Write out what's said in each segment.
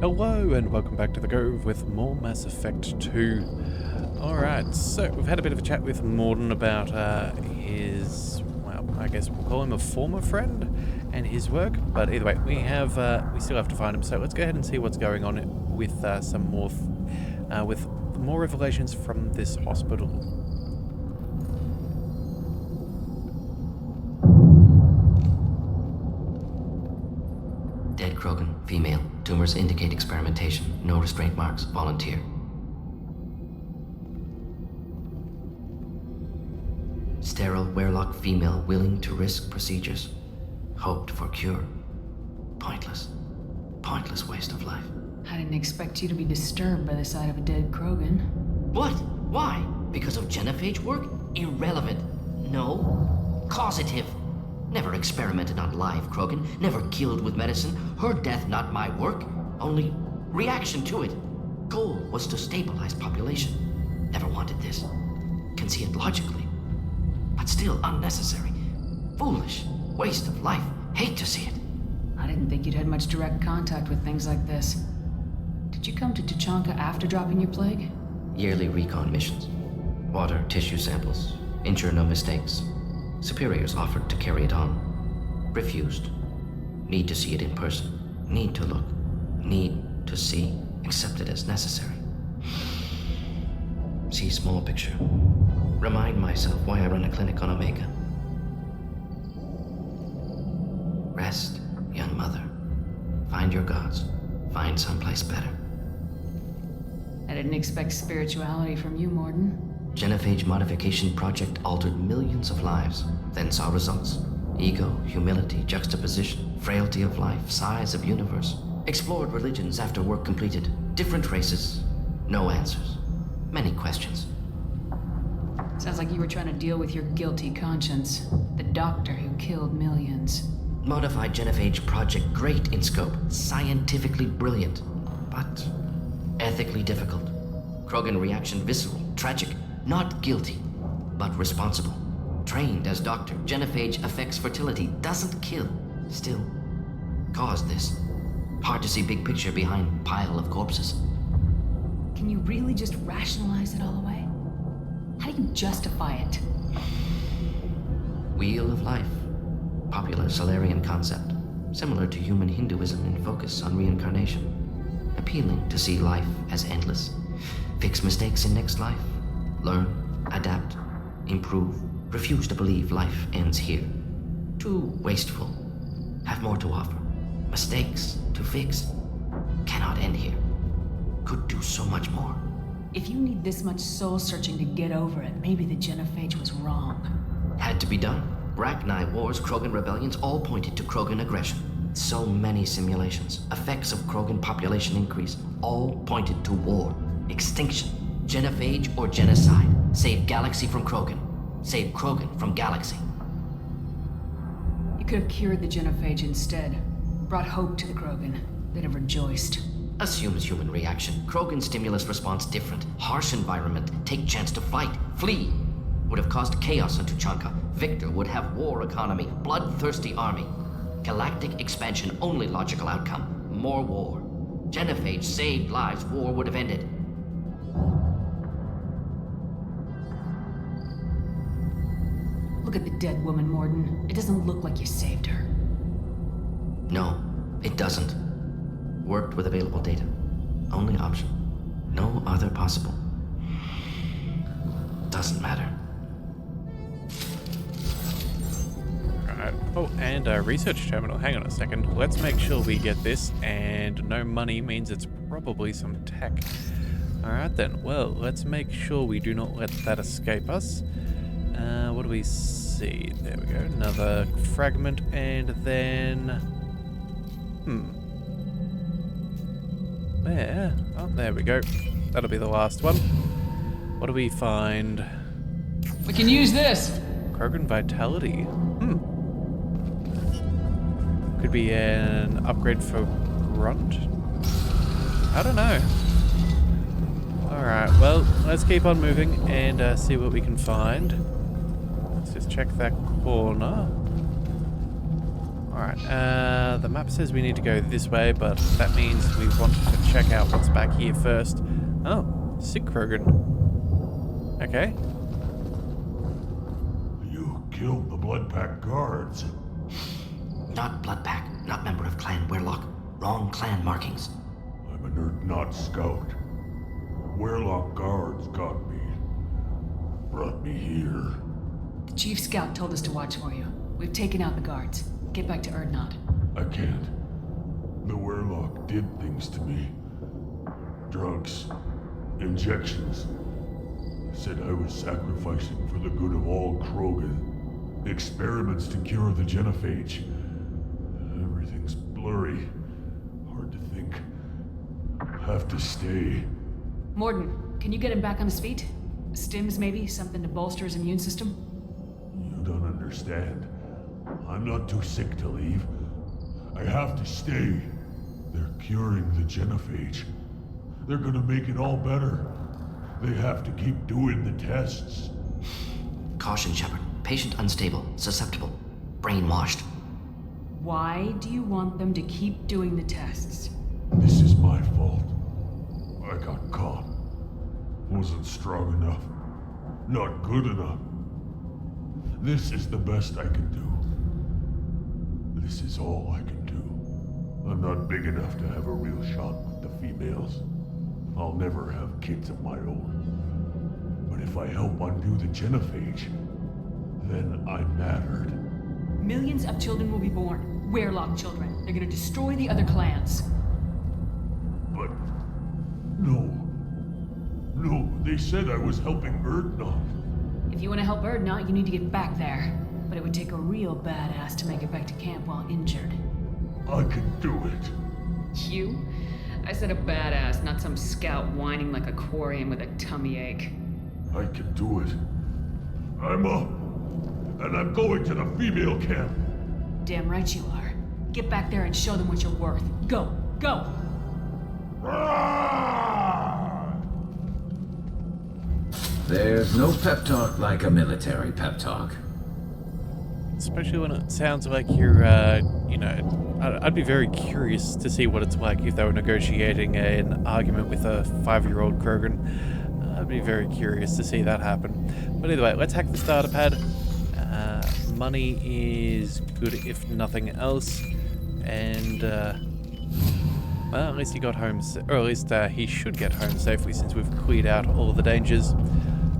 Hello and welcome back to the Grove with more Mass Effect 2. Alright, so we've had a bit of a chat with Morden about his, well, I guess we'll call him a former friend and his work, but either way, we still have to find him, so let's go ahead and see what's going on with with more revelations from this hospital. Dead Krogan, female. Tumors indicate experimentation. No restraint marks. Volunteer. Sterile, werelock female willing to risk procedures. Hoped for cure. Pointless. Pointless waste of life. I didn't expect you to be disturbed by the sight of a dead Krogan. What? Why? Because of genophage work? Irrelevant. No. Causative. Never experimented on live Krogan. Never killed with medicine. Her death not my work. Only reaction to it. Goal was to stabilize population. Never wanted this. Can see it logically. But still unnecessary. Foolish. Waste of life. Hate to see it. I didn't think you'd had much direct contact with things like this. Did you come to Tuchanka after dropping your plague? Yearly recon missions. Water, tissue samples. Ensure no mistakes. Superiors offered to carry it on. Refused. Need to see it in person. Need to look. Need to see. Accepted as necessary. See small picture. Remind myself why I run a clinic on Omega. Rest, young mother. Find your gods. Find someplace better. I didn't expect spirituality from you, Morden. Genophage modification project altered millions of lives, then saw results. Ego, humility, juxtaposition, frailty of life, size of universe. Explored religions after work completed. Different races. No answers. Many questions. Sounds like you were trying to deal with your guilty conscience. The doctor who killed millions. Modified genophage project great in scope. Scientifically brilliant. But ethically difficult. Krogan reaction visceral, tragic. Not guilty, but responsible. Trained as doctor, genophage affects fertility, doesn't kill. Still, caused this. Hard to see big picture behind pile of corpses. Can you really just rationalize it all away? How do you justify it? Wheel of life. Popular Solarian concept. Similar to human Hinduism in focus on reincarnation. Appealing to see life as endless. Fix mistakes in next life. Learn, adapt, improve, refuse to believe life ends here. Too wasteful. Have more to offer. Mistakes to fix. Cannot end here. Could do so much more. If you need this much soul-searching to get over it, maybe the genophage was wrong. Had to be done. Rachni wars, Krogan rebellions, all pointed to Krogan aggression. So many simulations. Effects of Krogan population increase. All pointed to war. Extinction. Genophage or genocide. Save galaxy from Krogan. Save Krogan from galaxy. You could have cured the genophage instead. Brought hope to the Krogan. They'd have rejoiced. Assumes human reaction. Krogan stimulus response different. Harsh environment. Take chance to fight. Flee. Would have caused chaos on Tuchanka. Victor would have war economy. Bloodthirsty army. Galactic expansion only logical outcome. More war. Genophage saved lives. War would have ended. Look at the dead woman, Morden. It doesn't look like you saved her. No, it doesn't. Worked with available data. Only option. No other possible. Doesn't matter. Alright. Oh, and a research terminal. Hang on a second. Let's make sure we get this, and no money means it's probably some tech. Alright then, well, let's make sure we do not let that escape us. What do we see? There we go. Another fragment, and then... Where? Oh, there we go. That'll be the last one. What do we find? We can use this! Krogan Vitality. Could be an upgrade for Grunt? I don't know. Alright, well, let's keep on moving and see what we can find. Let's just check that corner. Alright, the map says we need to go this way, but that means we want to check out what's back here first. Oh, sick Krogan. Okay. You killed the Bloodpack guards. Not Bloodpack, not member of Clan Werlock. Wrong clan markings. I'm an Urdnot scout. Werlock guards got me. Brought me here. The Chief Scout told us to watch for you. We've taken out the guards. Get back to Urdnot. I can't. The Werlock did things to me. Drugs. Injections. Said I was sacrificing for the good of all Krogan. Experiments to cure the genophage. Everything's blurry. Hard to think. Have to stay. Morden, can you get him back on his feet? Stims, maybe? Something to bolster his immune system? You don't understand. I'm not too sick to leave. I have to stay. They're curing the genophage. They're gonna make it all better. They have to keep doing the tests. Caution, Shepard. Patient unstable, susceptible, brainwashed. Why do you want them to keep doing the tests? This is my fault. I got caught. Wasn't strong enough. Not good enough. This is the best I can do. This is all I can do. I'm not big enough to have a real shot with the females. I'll never have kids of my own. But if I help undo the genophage, then I mattered. Millions of children will be born. Werlock children. They're gonna destroy the other clans. But... No. No, they said I was helping Urdnot. If you want to help Urdnot, you need to get back there. But it would take a real badass to make it back to camp while injured. I can do it. You? I said a badass, not some scout whining like a quarian with a tummy ache. I can do it. I'm up. And I'm going to the female camp. Damn right you are. Get back there and show them what you're worth. Go! Go! There's no pep talk like a military pep talk. Especially when it sounds like you're, I'd be very curious to see what it's like if they were negotiating an argument with a 5-year-old Krogan. I'd be very curious to see that happen. But either way, let's hack the starter pad. Money is good if nothing else. And, well, at least he got home, or at least he should get home safely since we've cleared out all of the dangers.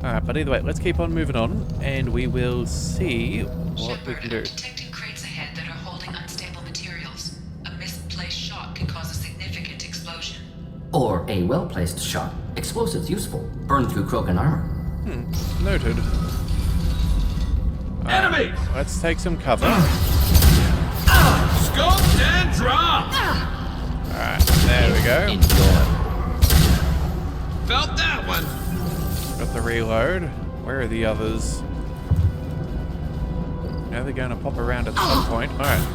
Alright, but either way, let's keep on moving on, and we will see what we can do. I'm detecting crates ahead that are holding unstable materials. A misplaced shot can cause a significant explosion. Or a well-placed shot. Explosives useful. Burn through Krogan armor. Noted. Enemies! Let's take some cover. Scoped and dropped! Alright, there we go. Enjoy. Felt that one! Got the reload. Where are the others? Now they're going to pop around at some point. Alright.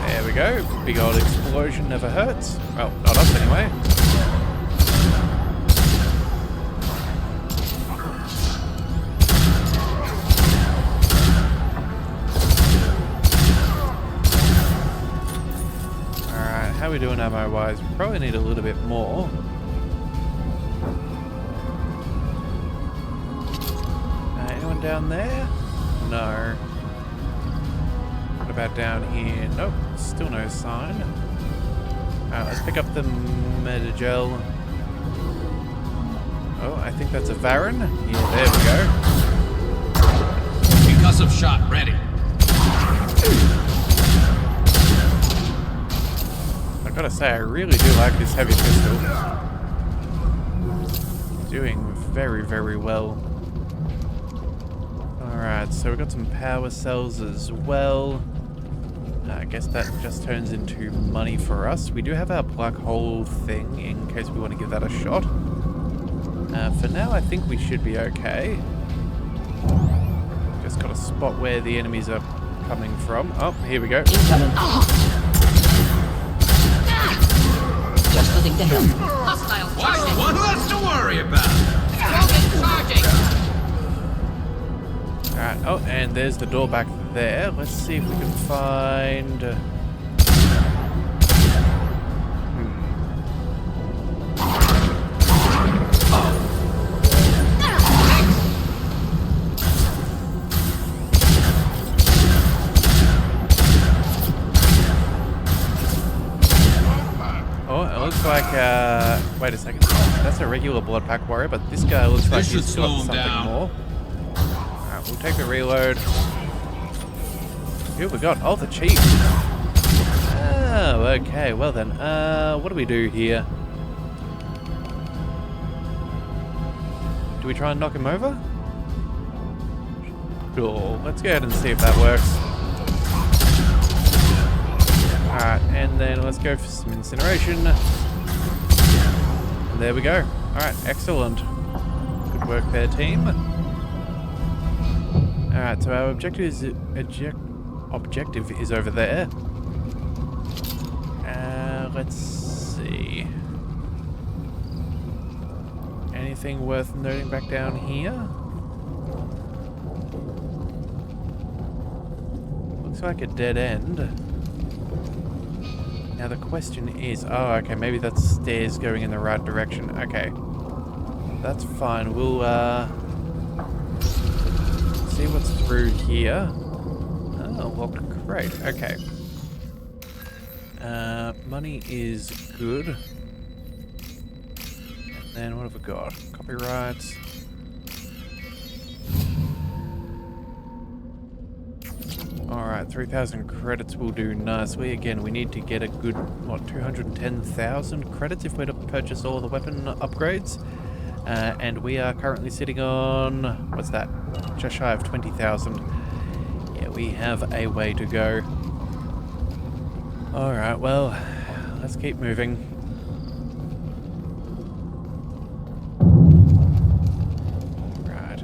There we go. Big old explosion never hurts. Well, not us anyway. Alright, how are we doing ammo-wise? We probably need a little bit more. Anyone down there? No. What about down here? Nope, still no sign. Let's pick up the Metagel. Oh, I think that's a Varan. Yeah, there we go. Concussive shot ready. I gotta say, I really do like this heavy pistol. Doing very, very well. Alright, so we've got some power cells as well. I guess that just turns into money for us. We do have our black hole thing in case we want to give that a shot. For now, I think we should be okay. Just got to spot where the enemies are coming from. Oh, here we go. Incoming. Just looking to help. Hostile What's target. one less to worry about? Krogan charging. Alright, oh, and there's the door back there. Let's see if we can find... Oh, it looks like, wait a second. That's a regular blood pack warrior, but this guy looks like he's got something more. Alright, we'll take a reload. Who we got? Oh, the chief. Oh, okay. Well then, what do we do here? Do we try and knock him over? Sure. Let's go ahead and see if that works. Alright, and then let's go for some incineration. And there we go. Alright, excellent. Good work there, team. Alright, so our objective is over there. Let's see. Anything worth noting back down here? Looks like a dead end. Now the question is, oh, okay, maybe that's stairs going in the right direction. Okay, that's fine. We'll see what's through here. Oh, locked crate. Okay. Money is good. And then what have we got? Copyrights. Alright, 3,000 credits will do nicely. Again, we need to get a good, what, 210,000 credits if we're to purchase all the weapon upgrades. And we are currently sitting on, what's that? Just shy of 20,000. Yeah, we have a way to go. Alright, well, let's keep moving. Right.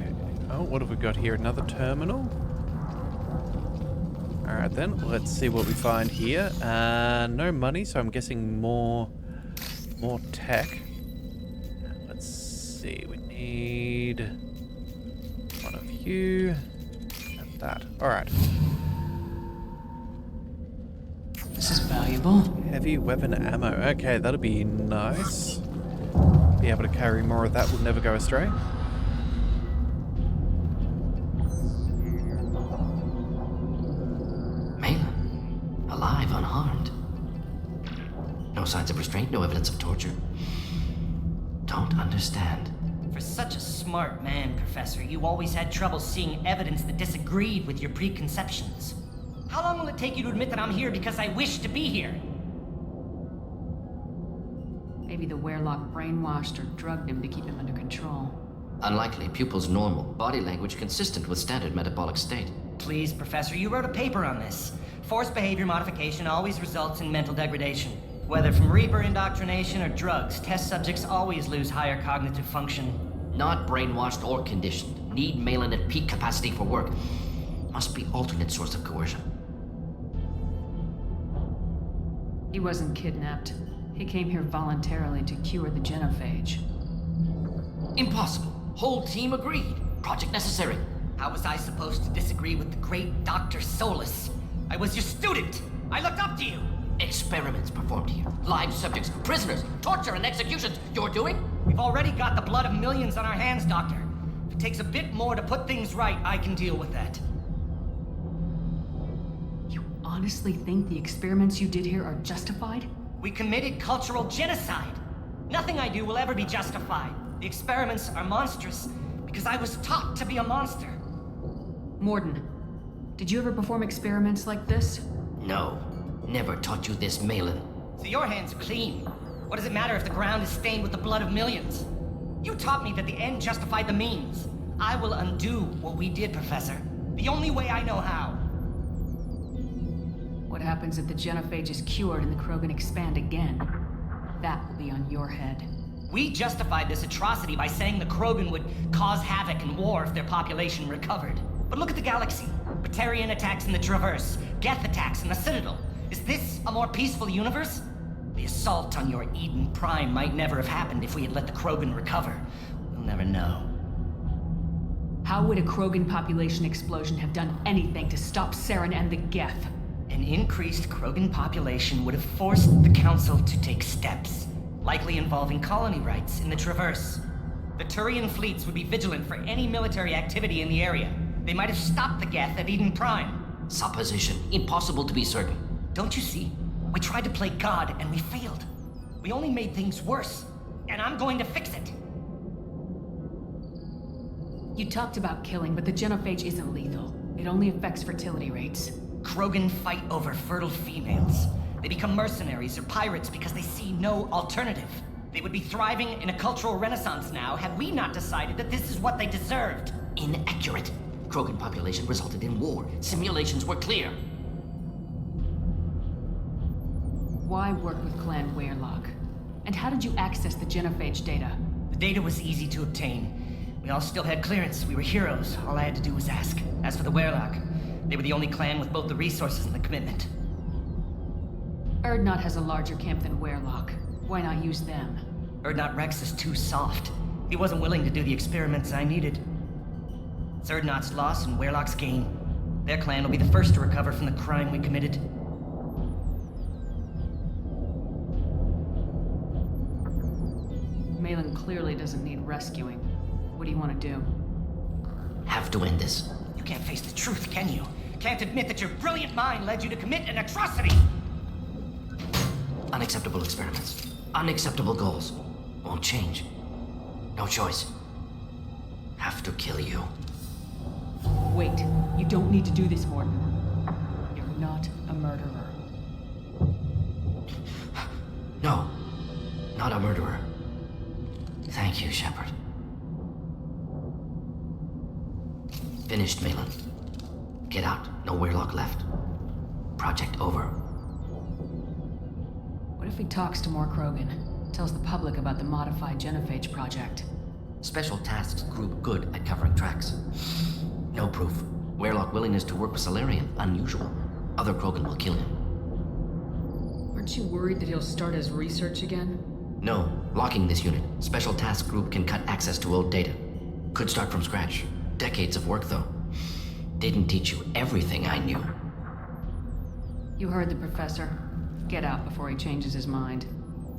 Oh, what have we got here? Another terminal? Alright then, let's see what we find here. No money, so I'm guessing more tech. Let's see, we need one of you and that. Alright. This is valuable. Heavy weapon ammo. Okay, that'll be nice. Be able to carry more of that, will never go astray. Alive, unharmed. No signs of restraint, no evidence of torture. Don't understand. For such a smart man, Professor, you always had trouble seeing evidence that disagreed with your preconceptions. How long will it take you to admit that I'm here because I wish to be here? Maybe the Werelock brainwashed or drugged him to keep him under control. Unlikely. Pupil's normal. Body language consistent with standard metabolic state. Please, Professor, you wrote a paper on this. Forced behavior modification always results in mental degradation. Whether from Reaper indoctrination or drugs, test subjects always lose higher cognitive function. Not brainwashed or conditioned. Need Malin at peak capacity for work. Must be alternate source of coercion. He wasn't kidnapped. He came here voluntarily to cure the genophage. Impossible. Whole team agreed. Project necessary. How was I supposed to disagree with the great Dr. Solus? I was your student. I looked up to you. Experiments performed here. Live subjects, prisoners, torture and executions. You're doing? We've already got the blood of millions on our hands, Doctor. If it takes a bit more to put things right, I can deal with that. You honestly think the experiments you did here are justified? We committed cultural genocide. Nothing I do will ever be justified. The experiments are monstrous because I was taught to be a monster. Morden, did you ever perform experiments like this? No. Never taught you this, Malin. So your hands are clean. What does it matter if the ground is stained with the blood of millions? You taught me that the end justified the means. I will undo what we did, Professor. The only way I know how. What happens if the genophage is cured and the Krogan expand again? That will be on your head. We justified this atrocity by saying the Krogan would cause havoc and war if their population recovered. But look at the galaxy. Batarian attacks in the Traverse, Geth attacks in the Citadel. Is this a more peaceful universe? The assault on your Eden Prime might never have happened if we had let the Krogan recover. We'll never know. How would a Krogan population explosion have done anything to stop Saren and the Geth? An increased Krogan population would have forced the Council to take steps, likely involving colony rights in the Traverse. The Turian fleets would be vigilant for any military activity in the area. They might have stopped the Geth at Eden Prime. Supposition. Impossible to be certain. Don't you see? We tried to play God and we failed. We only made things worse, and I'm going to fix it. You talked about killing, but the genophage isn't lethal. It only affects fertility rates. Krogan fight over fertile females. They become mercenaries or pirates because they see no alternative. They would be thriving in a cultural renaissance now had we not decided that this is what they deserved. Inaccurate. Krogan population resulted in war. Simulations were clear. Why work with Clan Weirlock? And how did you access the genophage data? The data was easy to obtain. We all still had clearance. We were heroes. All I had to do was ask. As for the Weirlock, they were the only clan with both the resources and the commitment. Erdnot has a larger camp than Weirlock. Why not use them? Erdnot Rex is too soft. He wasn't willing to do the experiments I needed. It's Erdnot's loss and Weirlock's gain. Their clan will be the first to recover from the crime we committed. Malin clearly doesn't need rescuing. What do you want to do? Have to end this. You can't face the truth, can you? Can't admit that your brilliant mind led you to commit an atrocity! Unacceptable experiments. Unacceptable goals. Won't change. No choice. Have to kill you. Wait, you don't need to do this, Morton. You're not a murderer. No. Not a murderer. Thank you, Shepard. Finished, Malin. Get out. No Weirlock left. Project over. What if he talks to more Krogan? Tells the public about the modified genophage project? Special tasks group good at covering tracks. No proof. Weirlock willingness to work with Salarian. Unusual. Other Krogan will kill him. Aren't you worried that he'll start his research again? No. Locking this unit. Special task group can cut access to old data. Could start from scratch. Decades of work, though. Didn't teach you everything I knew. You heard the professor. Get out before he changes his mind.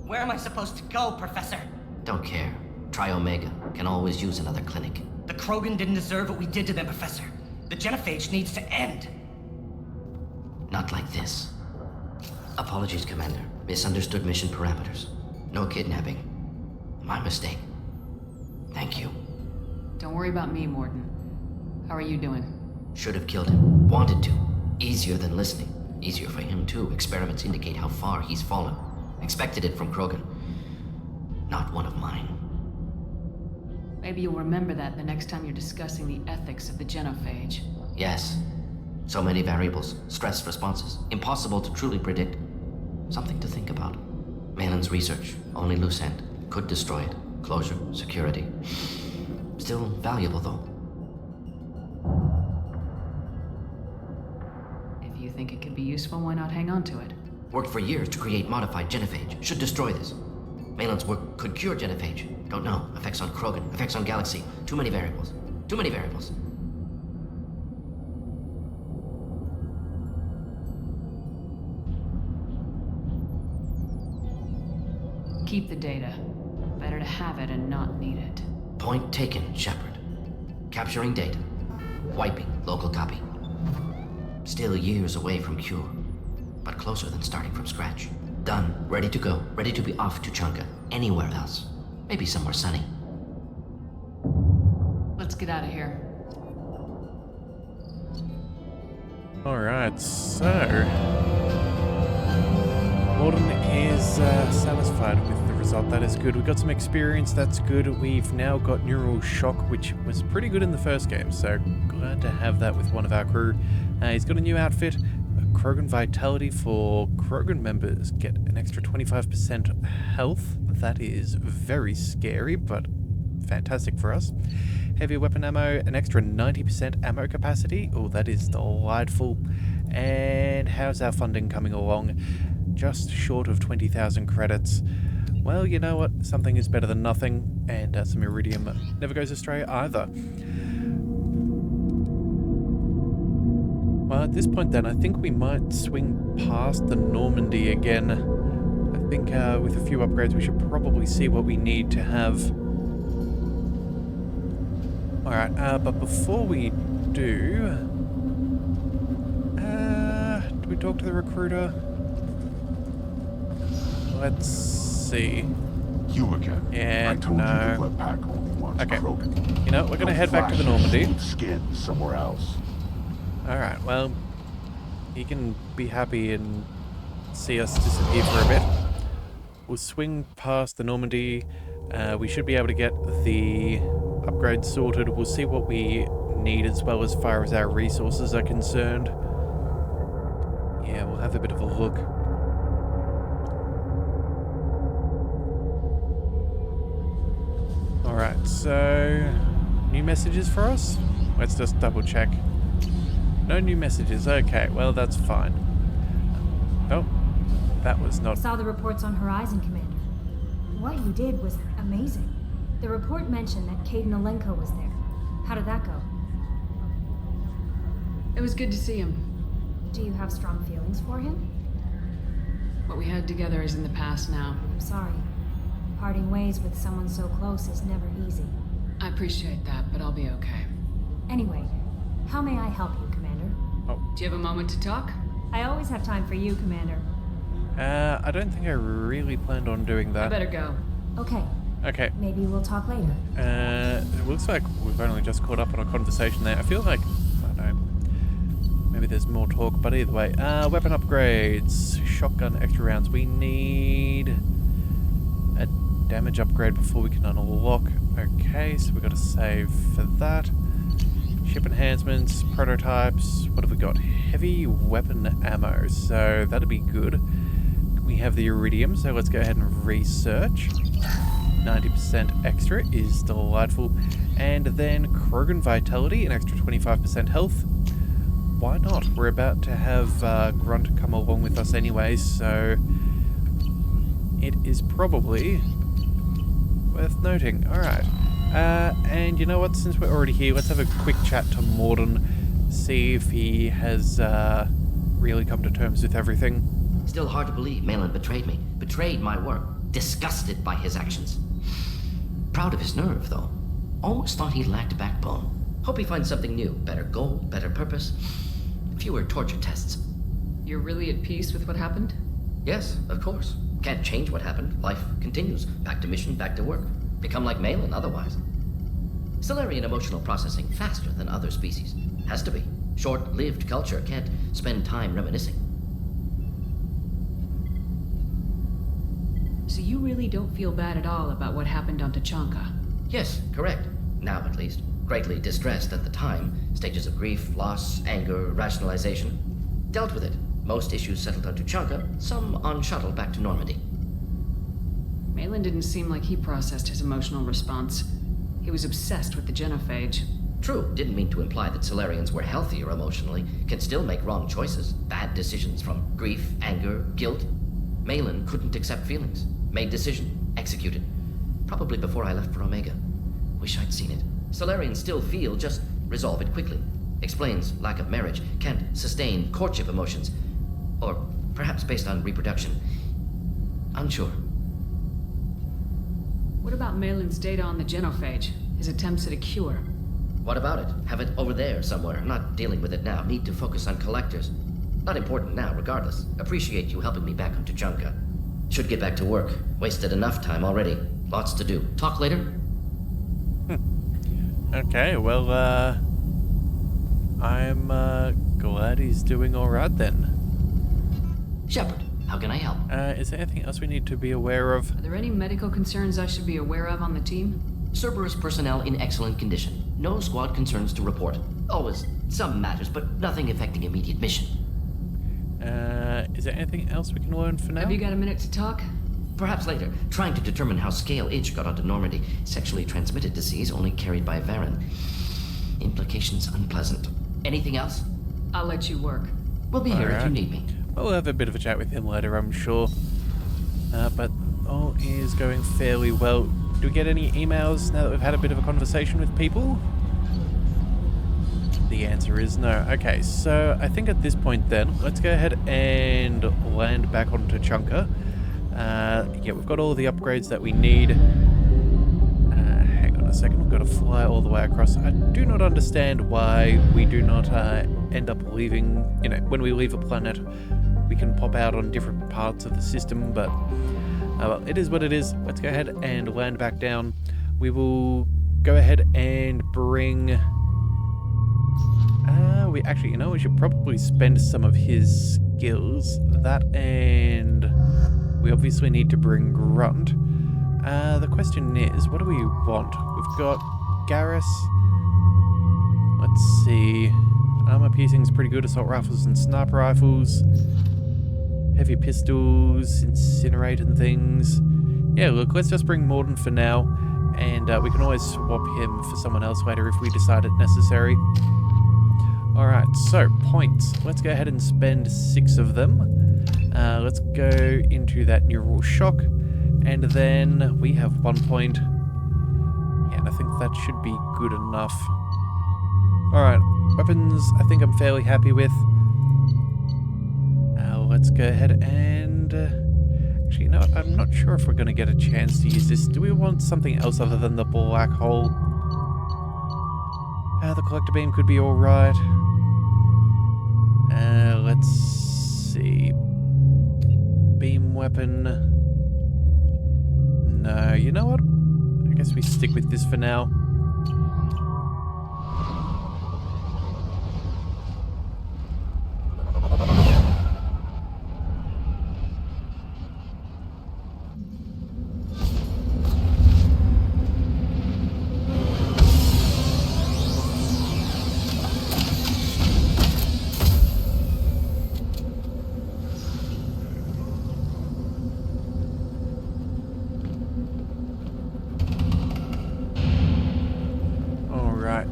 Where am I supposed to go, Professor? Don't care. Try Omega. Can always use another clinic. The Krogan didn't deserve what we did to them, Professor. The genophage needs to end. Not like this. Apologies, Commander. Misunderstood mission parameters. No kidnapping. My mistake. Thank you. Don't worry about me, Morton. How are you doing? Should have killed him. Wanted to. Easier than listening. Easier for him, too. Experiments indicate how far he's fallen. Expected it from Krogan. Not one of mine. Maybe you'll remember that the next time you're discussing the ethics of the genophage. Yes. So many variables. Stress responses. Impossible to truly predict. Something to think about. Malin's research. Only loose end. Could destroy it. Closure. Security. Still valuable, though. If you think it could be useful, why not hang on to it? Worked for years to create modified genophage. Should destroy this. Malin's work could cure genophage. Don't know. Effects on Krogan. Effects on Galaxy. Too many variables. Too many variables. Keep the data. Better to have it and not need it. Point taken, Shepard. Capturing data. Wiping local copy. Still years away from cure, but closer than starting from scratch. Done. Ready to go. Ready to be off to Chunka. Anywhere else. Maybe somewhere sunny. Let's get out of here. Alright, so Morton is satisfied with the result. That is good. We got some experience. That's good. We've now got Neural Shock, which was pretty good in the first game, so glad to have that with one of our crew. He's got a new outfit. Krogan Vitality for Krogan members. Get an extra 25% health. That is very scary, but fantastic for us. Heavier weapon ammo, an extra 90% ammo capacity. Oh, that is delightful. And how's our funding coming along? Just short of 20,000 credits. Well, you know what? Something is better than nothing, and some iridium never goes astray either. Well, at this point then, I think we might swing past the Normandy again. I think with a few upgrades we should probably see what we need to have. Alright, but before we do we talk to the recruiter? Let's see. You again. Yeah, I told no. you to let pack only once, Okay. Krogan. You know, we're gonna Don't head back to the flash Normandy. your skin somewhere else. Alright, well, he can be happy and see us disappear for a bit. We'll swing past the Normandy. We should be able to get the upgrade sorted. We'll see what we need as well as far as our resources are concerned. Yeah, we'll have a bit of a look. Alright, so new messages for us? Let's just double check. No new messages. Okay, well that's fine. Oh, that was not... Saw the reports on Horizon, Commander. What you did was amazing. The report mentioned that Kate Nolenko was there. How did that go? It was good to see him. Do you have strong feelings for him? What we had together is in the past now. I'm sorry. Parting ways with someone so close is never easy. I appreciate that, but I'll be okay. Anyway, how may I help you, Commander? Do you have a moment to talk? I always have time for you, Commander. I don't think I really planned on doing I that. better go. Okay, Okay. maybe we'll talk later. It looks like we've only just caught up on a conversation there. I feel like, I don't know, maybe there's more talk, but either way. Weapon upgrades, shotgun extra rounds. We need a damage upgrade before we can unlock. Okay, so we've got to save for that. Ship enhancements, prototypes. What have we got? Heavy weapon ammo, so that'd be good. We have the iridium, so let's go ahead and research. 90% extra is delightful. And then Krogan Vitality, an extra 25% health. Why not? We're about to have Grunt come along with us anyway, so it is probably worth noting. Alright. And you know what? Since we're already here, let's have a quick chat to Morden, see if he has really come to terms with everything. Still hard to believe Malin betrayed me, betrayed my work, disgusted by his actions. Proud of his nerve, though. Almost thought he lacked backbone. Hope he finds something new, better goal, better purpose, fewer torture tests. You're really at peace with what happened? Yes, of course. Can't change what happened. Life continues. Back to mission, back to work. Become like Malin otherwise. Solarian emotional processing faster than other species. Has to be. Short-lived culture can't spend time reminiscing. So you really don't feel bad at all about what happened on Tachanka? Yes, correct. Now at least. Greatly distressed at the time. Stages of grief, loss, anger, rationalization. Dealt with it. Most issues settled on Tachanka, some on shuttle back to Normandy. Malin didn't seem like he processed his emotional response. He was obsessed with the genophage. True, didn't mean to imply that Solarians were healthier emotionally, can still make wrong choices, bad decisions from grief, anger, guilt. Malin couldn't accept feelings. Made decision, executed. Probably before I left for Omega. Wish I'd seen it. Solarians still feel, just resolve it quickly. Explains lack of marriage, can't sustain courtship emotions. Or perhaps based on reproduction. Unsure. What about Malin's data on the genophage? His attempts at a cure? What about it? Have it over there somewhere. Not dealing with it now. Need to focus on collectors. Not important now, regardless. Appreciate you helping me back on Tachanka. Should get back to work. Wasted enough time already. Lots to do. Talk later? Okay, well, I'm glad he's doing alright then. Shepard, how can I help? Is there anything else we need to be aware of? Are there any medical concerns I should be aware of on the team? Cerberus personnel in excellent condition. No squad concerns to report. Always some matters, but nothing affecting immediate mission. Is there anything else we can learn for now? Have you got a minute to talk? Perhaps later. Trying to determine how Scale Itch got onto Normandy. Sexually transmitted disease only carried by Varen. Implications unpleasant. Anything else? I'll let you work. We'll be here if you Alright. need me. We'll have a bit of a chat with him later, I'm sure. But all is going fairly well. Do we get any emails now that we've had a bit of a conversation with people? The answer is no. Okay, so I think at this point then, let's go ahead and land back on Tuchanka. Yeah, we've got all the upgrades that we need. Hang on a second, we've got to fly all the way across. I do not understand why we do not end up leaving, when we leave a planet, we can pop out on different parts of the system, but well, it is what it is. Let's go ahead and land back down. We will go ahead and bring... we actually, we should probably spend some of his skills. That, and we obviously need to bring Grunt. The question is, what do we want? We've got Garrus. Let's see. Armor piercing's pretty good. Assault rifles and sniper rifles. Heavy pistols, incinerate and things. Yeah, look, let's just bring Morden for now. And we can always swap him for someone else later if we decide it necessary. Alright, so points. Let's go ahead and spend 6 of them. Let's go into that neural shock. And then we have 1 point. Yeah, and I think that should be good enough. Alright, weapons I think I'm fairly happy with. Let's go ahead and... actually, no, I'm not sure if we're going to get a chance to use this. Do we want something else other than the black hole? The collector beam could be alright. Let's see. Beam weapon. No, you know what? I guess we stick with this for now.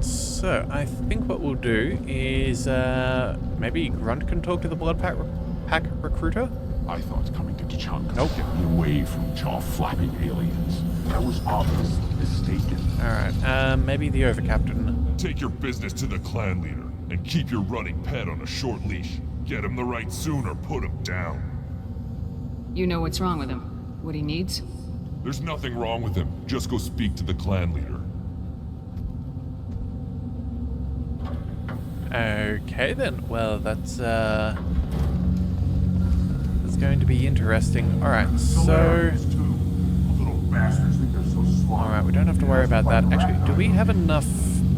So, I think what we'll do is, maybe Grunt can talk to the Blood Pack recruiter? I thought coming to Tuchanka Nope. to get me away from jaw-flapping aliens. I was obviously mistaken. Alright, maybe the Overcaptain. Take your business to the clan leader, and keep your running pet on a short leash. Get him the right soon or put him down. You know what's wrong with him? What he needs? There's nothing wrong with him. Just go speak to the clan leader. Okay then, well that's going to be interesting. Alright, so... Alright, we don't have to worry about that. Actually, do we have enough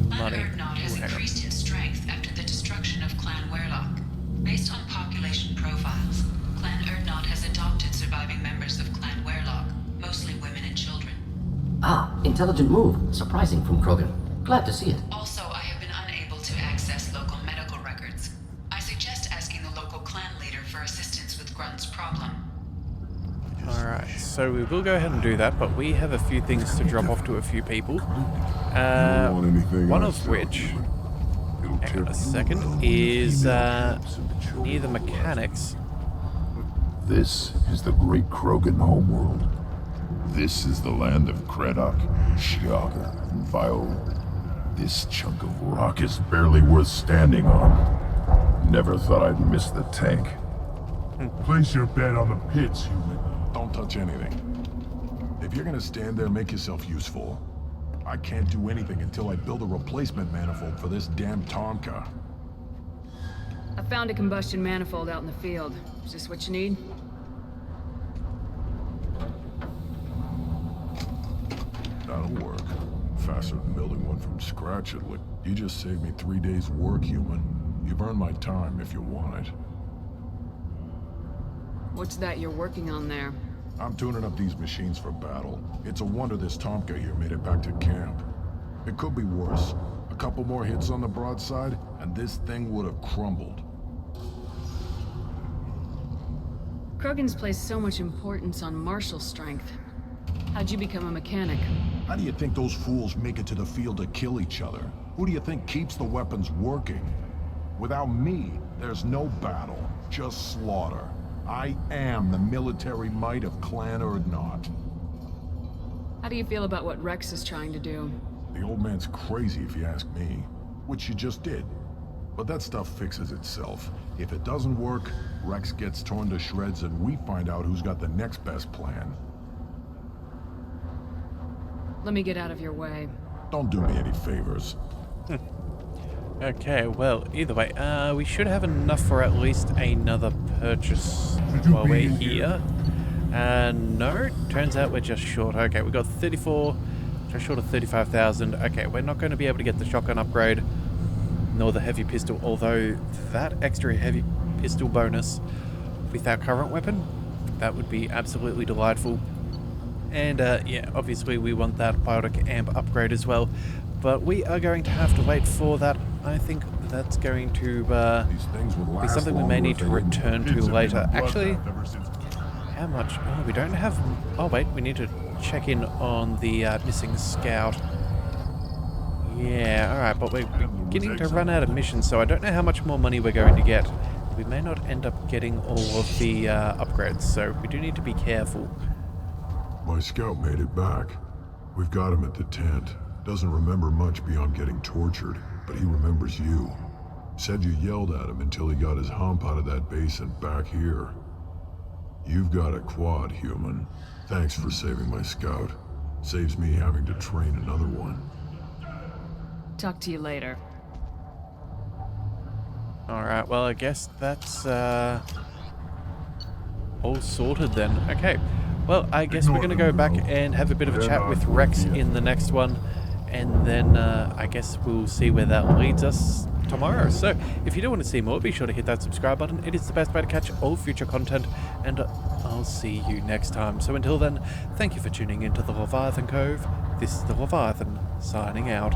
money? Clan Erdnot has increased in strength after the destruction of Clan Werlock. Based on population profiles, Clan Erdnot has adopted surviving members of Clan Werlock, mostly women and children. Ah, intelligent move. Surprising from Krogan. Glad to see it. Also, I have been unable to access local medical records. I suggest asking the local clan leader for assistance with Grunt's problem. Alright, so we will go ahead and do that, but we have a few things to drop off to a few people. One of which, hang on a second, is near the mechanics. This is the great Krogan homeworld. This is the land of Kredok, Shiaga, and Vio. This chunk of rock is barely worth standing on. Never thought I'd miss the tank. Place your bet on the pits, human. Don't touch anything. If you're gonna stand there, make yourself useful. I can't do anything until I build a replacement manifold for this damn Tonka. I found a combustion manifold out in the field. Is this what you need? That'll work. Faster than building one from scratch, it would. You just saved me 3 days' work, human. You've earned my time if you want it. What's that you're working on there? I'm tuning up these machines for battle. It's a wonder this Tomka here made it back to camp. It could be worse. A couple more hits on the broadside, and this thing would have crumbled. Krogans place so much importance on martial strength. How'd you become a mechanic? How do you think those fools make it to the field to kill each other? Who do you think keeps the weapons working? Without me, there's no battle, just slaughter. I am the military might of Clan Erdnot. How do you feel about what Rex is trying to do? The old man's crazy if you ask me. Which you just did. But that stuff fixes itself. If it doesn't work, Rex gets torn to shreds and we find out who's got the next best plan. Let me get out of your way. Don't do me any favors. Okay, well, either way, we should have enough for at least another purchase while we're here. No, turns out we're just short. Okay, we got 34, just short of 35,000. Okay, we're not going to be able to get the shotgun upgrade, nor the heavy pistol, although that extra heavy pistol bonus with our current weapon, that would be absolutely delightful. And yeah, obviously we want that biotic amp upgrade as well, but we are going to have to wait for that. I think that's going to be something we may need to return to later. Actually, how much? Oh, we don't have... Oh wait, we need to check in on the missing scout. Yeah, alright, but we're beginning to run out of missions, so I don't know how much more money we're going to get. We may not end up getting all of the upgrades, so we do need to be careful. My scout made it back. We've got him at the tent. Doesn't remember much beyond getting tortured, but he remembers you. Said you yelled at him until he got his hump out of that base and back here. You've got a quad, human. Thanks for saving my scout. Saves me having to train another one. Talk to you later. Alright, well I guess that's all sorted then. Okay, well I guess we're going to go back and have a bit of a chat with Rex in the next one, and then I guess we'll see where that leads us tomorrow. So if you do want to see more, be sure to hit that subscribe button. It is the best way to catch all future content, and I'll see you next time. So until then, thank you for tuning into the Leviathan Cove. This is the Leviathan signing out.